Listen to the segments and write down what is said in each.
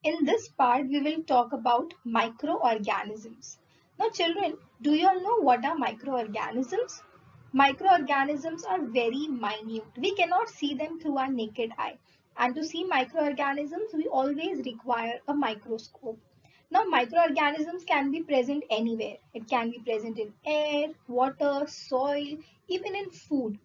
In this part, we will talk about microorganisms. Now, children, do you all know what are microorganisms? Microorganisms are very minute. We cannot see them through our naked eye. And to see microorganisms, we always require a microscope. Now, microorganisms can be present anywhere. It can be present in air, water, soil, even in food.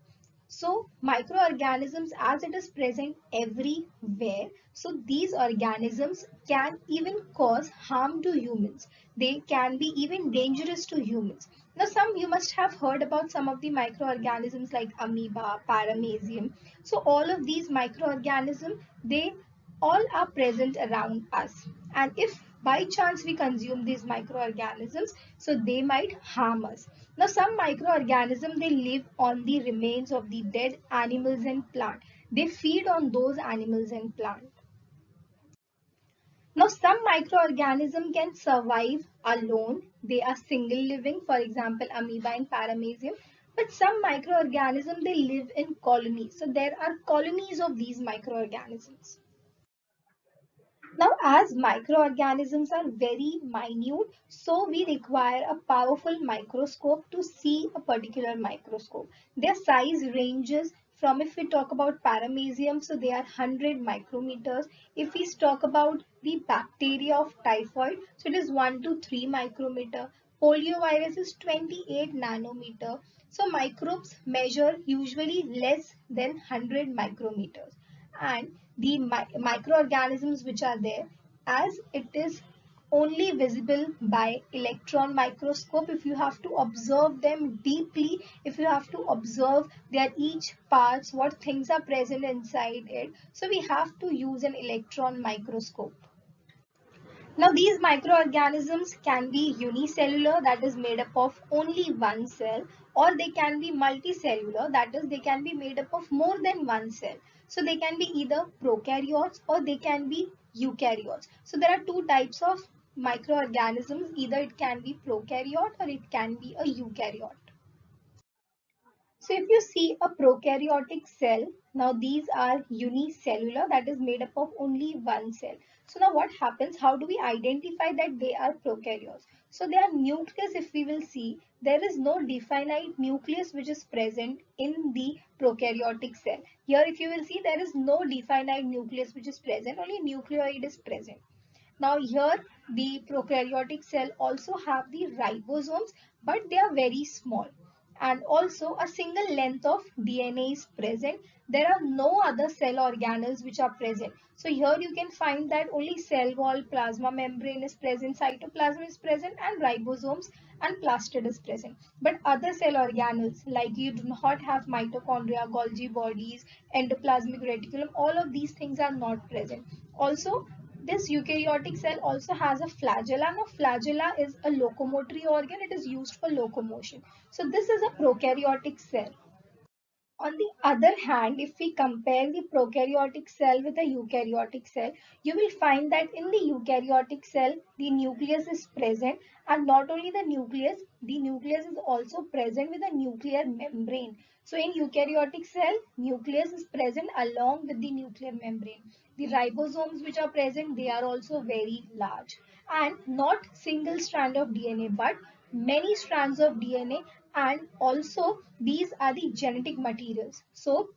So microorganisms, as it is present everywhere, so these organisms can even cause harm to humans. They can be even dangerous to humans. Now some, you must have heard about some of the microorganisms like amoeba, paramecium. So all of these microorganisms, they all are present around us. And if by chance we consume these microorganisms, so they might harm us. Now, some microorganisms, they live on the remains of the dead animals and plant. They feed on those animals and plant. Now, some microorganisms can survive alone. They are single living, for example, amoeba and paramecium. But some microorganisms, they live in colonies. So there are colonies of these microorganisms. Now, as microorganisms are very minute, so we require a powerful microscope to see a particular microscope. Their size ranges from, if we talk about paramecium, so they are 100 micrometers. If we talk about the bacteria of typhoid, so it is 1 to 3 micrometer. Poliovirus is 28 nanometer. So microbes measure usually less than 100 micrometers, and the microorganisms which are there, as it is only visible by electron microscope, if you have to observe them deeply, if you have to observe their each parts, what things are present inside it, so we have to use an electron microscope. Now, these microorganisms can be unicellular, that is made up of only one cell, or they can be multicellular, that is they can be made up of more than one cell. So they can be either prokaryotes or they can be eukaryotes. So there are two types of microorganisms, either it can be prokaryote or it can be a eukaryote. So if you see a prokaryotic cell, now these are unicellular, that is made up of only one cell. So now what happens? How do we identify that they are prokaryotes? So their nucleus, if we will see, there is no definite nucleus which is present in the prokaryotic cell. Here if you will see, there is no definite nucleus which is present, only nucleoid is present. Now here the prokaryotic cell also have the ribosomes, but they are very small, and also a single length of DNA is present. There are no other cell organelles which are present. So here you can find that only cell wall, plasma membrane is present, cytoplasm is present, and ribosomes and plastid is present. But other cell organelles, like you do not have mitochondria, Golgi bodies, endoplasmic reticulum, all of these things are not present. Also, this eukaryotic cell also has a flagella. Now, flagella is a locomotory organ. It is used for locomotion. So, this is a prokaryotic cell. On the other hand, if we compare the prokaryotic cell with a eukaryotic cell, you will find that in the eukaryotic cell, the nucleus is present, and not only the nucleus is also present with a nuclear membrane. So in eukaryotic cell, nucleus is present along with the nuclear membrane. The ribosomes which are present, they are also very large, and not single strand of DNA, but many strands of DNA, and also these are the genetic materials. So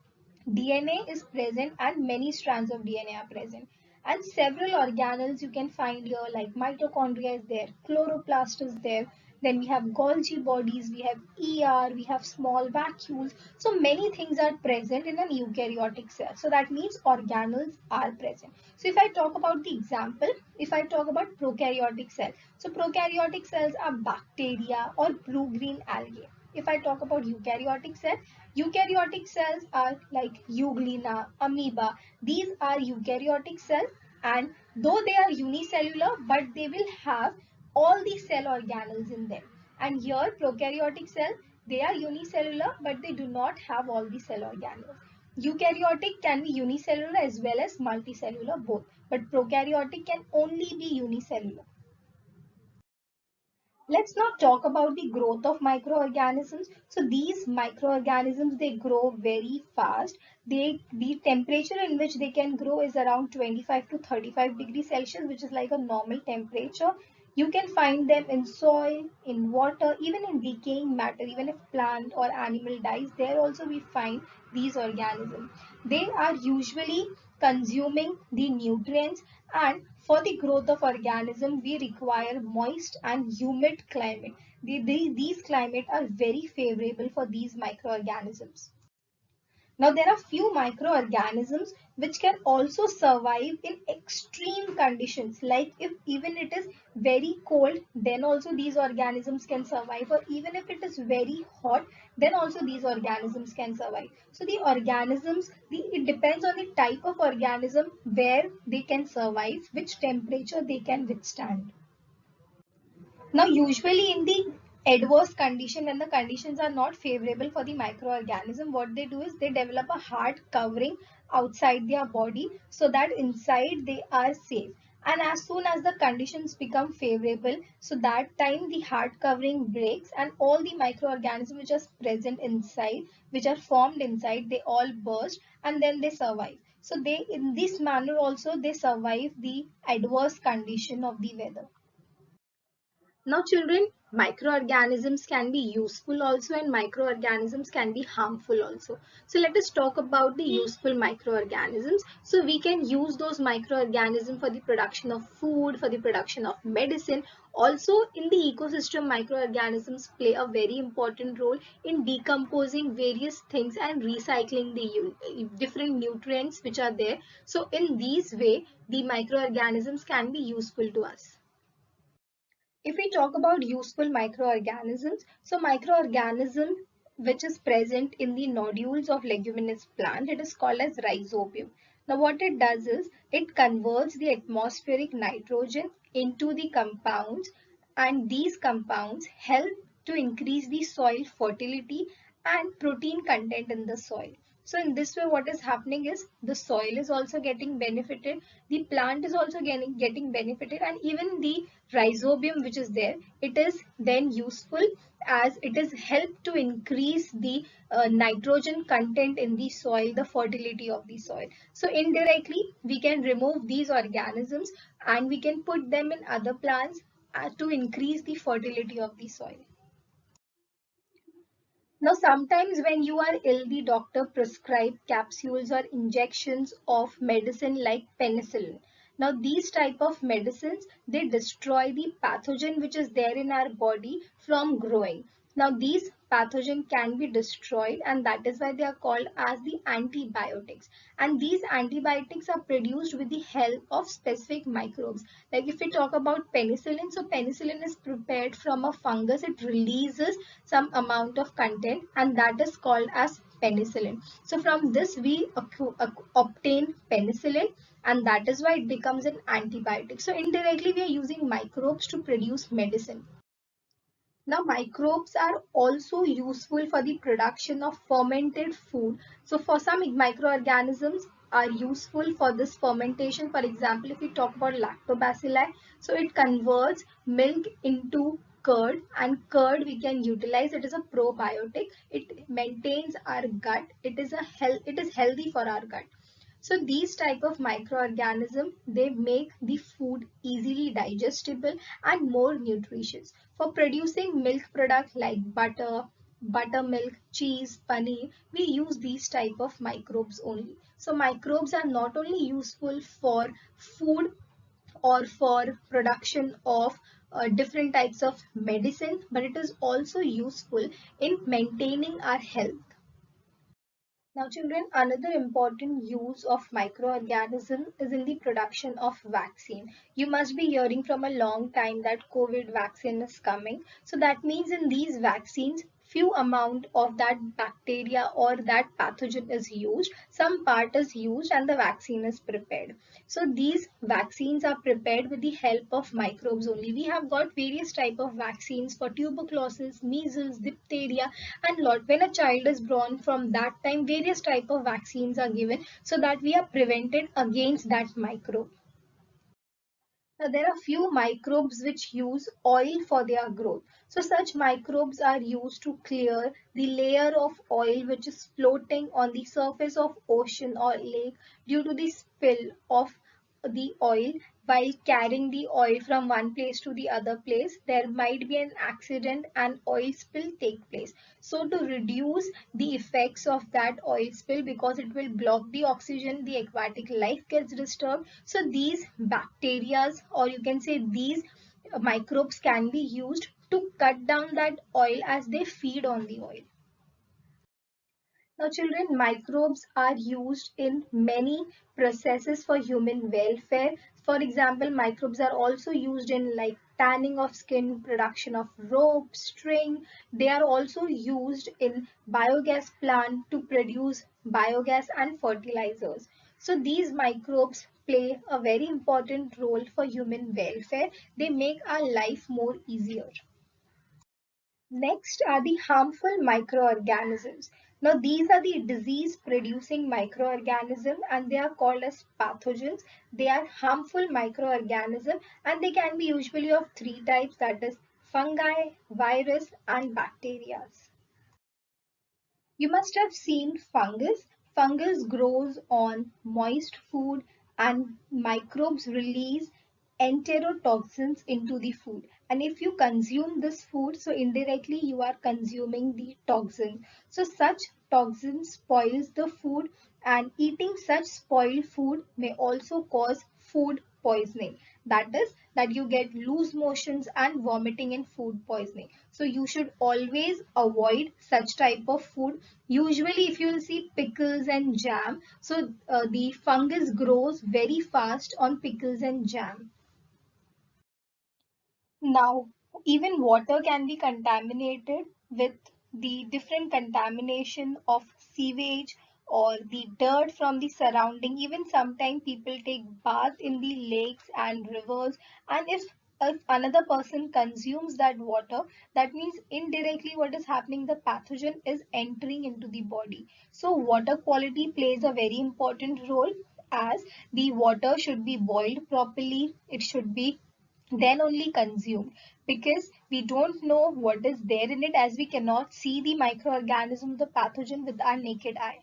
DNA is present and many strands of DNA are present. And several organelles you can find here, like mitochondria is there, chloroplast is there, then we have Golgi bodies, we have ER, we have small vacuoles. So many things are present in an eukaryotic cell. So that means organelles are present. So if I talk about the example, if I talk about prokaryotic cell, so prokaryotic cells are bacteria or blue-green algae. If I talk about eukaryotic cells are like euglena, amoeba. These are eukaryotic cells, and though they are unicellular, but they will have all the cell organelles in them. And here prokaryotic cell, they are unicellular, but they do not have all the cell organelles. Eukaryotic can be unicellular as well as multicellular both, but prokaryotic can only be unicellular. Let's now talk about the growth of microorganisms. So these microorganisms, they grow very fast. The temperature in which they can grow is around 25 to 35 degrees Celsius, which is like a normal temperature. You can find them in soil, in water, even in decaying matter. Even if plant or animal dies, there also we find these organisms. They are usually consuming the nutrients, and for the growth of organism we require moist and humid climate. These climates are very favorable for these microorganisms. Now, there are few microorganisms which can also survive in extreme conditions. Like if even it is very cold, then also these organisms can survive. Or even if it is very hot, then also these organisms can survive. So the organisms, it depends on the type of organism where they can survive, which temperature they can withstand. Now, usually in the adverse condition, when the conditions are not favorable for the microorganism, what they do is they develop a hard covering outside their body so that inside they are safe. And as soon as the conditions become favorable, so that time the hard covering breaks and all the microorganisms which are present inside, which are formed inside, they all burst and then they survive. So they, in this manner also, they survive the adverse condition of the weather. Now, children, microorganisms can be useful also and microorganisms can be harmful also. So, let us talk about the useful microorganisms. So, we can use those microorganisms for the production of food, for the production of medicine. Also, in the ecosystem, microorganisms play a very important role in decomposing various things and recycling the different nutrients which are there. So, in these way, the microorganisms can be useful to us. If we talk about useful microorganisms, so microorganism which is present in the nodules of leguminous plant, it is called as rhizobium. Now what it does is it converts the atmospheric nitrogen into the compounds, and these compounds help to increase the soil fertility and protein content in the soil. So in this way, what is happening is the soil is also getting benefited, the plant is also getting benefited, and even the rhizobium which is there, it is then useful as it is helped to increase the nitrogen content in the soil, the fertility of the soil. So indirectly, we can remove these organisms and we can put them in other plants to increase the fertility of the soil. Now, sometimes when you are ill, the doctor prescribe capsules or injections of medicine like penicillin. Now, these type of medicines, they destroy the pathogen which is there in our body from growing. Now, these pathogen can be destroyed, and that is why they are called as the antibiotics. And these antibiotics are produced with the help of specific microbes. Like if we talk about penicillin, so penicillin is prepared from a fungus. It releases some amount of content, and that is called as penicillin. So from this we obtain penicillin, and that is why it becomes an antibiotic. So indirectly we are using microbes to produce medicine. Now, microbes are also useful for the production of fermented food. So, for some microorganisms are useful for this fermentation. For example, if we talk about lactobacilli, so it converts milk into curd, and curd we can utilize. It is a probiotic. It maintains our gut. It is healthy for our gut. So these type of microorganisms, they make the food easily digestible and more nutritious. For producing milk products like butter, buttermilk, cheese, paneer, we use these type of microbes only. So microbes are not only useful for food or for production of different types of medicine, but it is also useful in maintaining our health. Now, children, another important use of microorganism is in the production of vaccine. You must be hearing from a long time that COVID vaccine is coming. So that means in these vaccines, few amount of that bacteria or that pathogen is used. Some part is used and the vaccine is prepared. So these vaccines are prepared with the help of microbes only. We have got various type of vaccines for tuberculosis, measles, diphtheria, and lot. When a child is born, from that time various type of vaccines are given so that we are prevented against that microbe. Now, there are few microbes which use oil for their growth. So such microbes are used to clear the layer of oil which is floating on the surface of ocean or lake due to the spill of the oil. While carrying the oil from one place to the other place, there might be an accident and oil spill take place. So to reduce the effects of that oil spill, because it will block the oxygen, the aquatic life gets disturbed. So these bacteria, or you can say these microbes, can be used to cut down that oil as they feed on the oil. Now, children, microbes are used in many processes for human welfare. For example, microbes are also used in like tanning of skin, production of rope, string. They are also used in biogas plant to produce biogas and fertilizers. So these microbes play a very important role for human welfare. They make our life more easier. Next are the harmful microorganisms. Now, these are the disease-producing microorganisms and they are called as pathogens. They are harmful microorganisms and they can be usually of three types, that is fungi, virus and bacteria. You must have seen fungus. Fungus grows on moist food and microbes release enterotoxins into the food. And if you consume this food, so indirectly you are consuming the toxin. So such toxins spoils the food and eating such spoiled food may also cause food poisoning. That is that you get loose motions and vomiting and food poisoning. So you should always avoid such type of food. Usually if you will see pickles and jam, so the fungus grows very fast on pickles and jam. Now, even water can be contaminated with the different contamination of sewage or the dirt from the surrounding. Even sometimes people take bath in the lakes and rivers, and if another person consumes that water, that means indirectly what is happening, the pathogen is entering into the body. So water quality plays a very important role, as the water should be boiled properly. It should be then only consumed, because we don't know what is there in it, as we cannot see the microorganism, the pathogen, with our naked eye.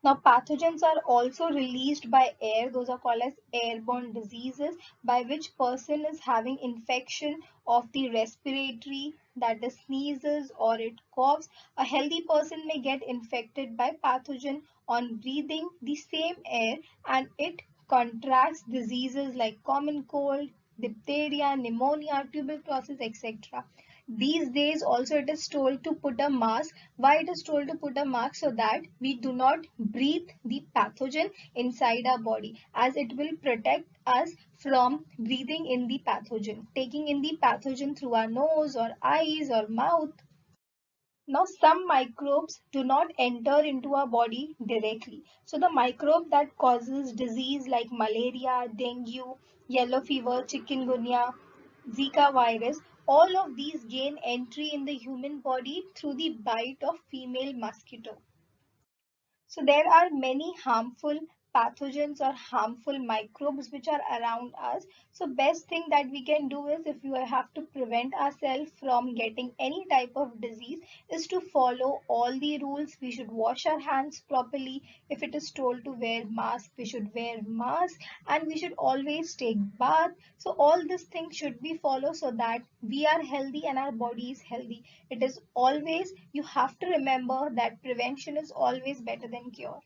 Now, pathogens are also released by air. Those are called as airborne diseases, by which person is having infection of the respiratory, that is sneezes or it coughs. A healthy person may get infected by pathogen on breathing the same air, and it contracts diseases like common cold, diphtheria, pneumonia, tuberculosis, etc. These days also it is told to put a mask. Why it is told to put a mask? So that we do not breathe the pathogen inside our body, as it will protect us from breathing in the pathogen, taking in the pathogen through our nose or eyes or mouth. Now, some microbes do not enter into our body directly. So the microbe that causes disease like malaria, dengue, yellow fever, chikungunya, Zika virus, all of these gain entry in the human body through the bite of female mosquito. So there are many harmful pathogens or harmful microbes which are around us. So best thing that we can do is, if you have to prevent ourselves from getting any type of disease, is to follow all the rules. We should wash our hands properly. If it is told to wear mask, we should wear mask, and we should always take bath. So all these things should be followed so that we are healthy and our body is healthy. It is always, you have to remember that prevention is always better than cure.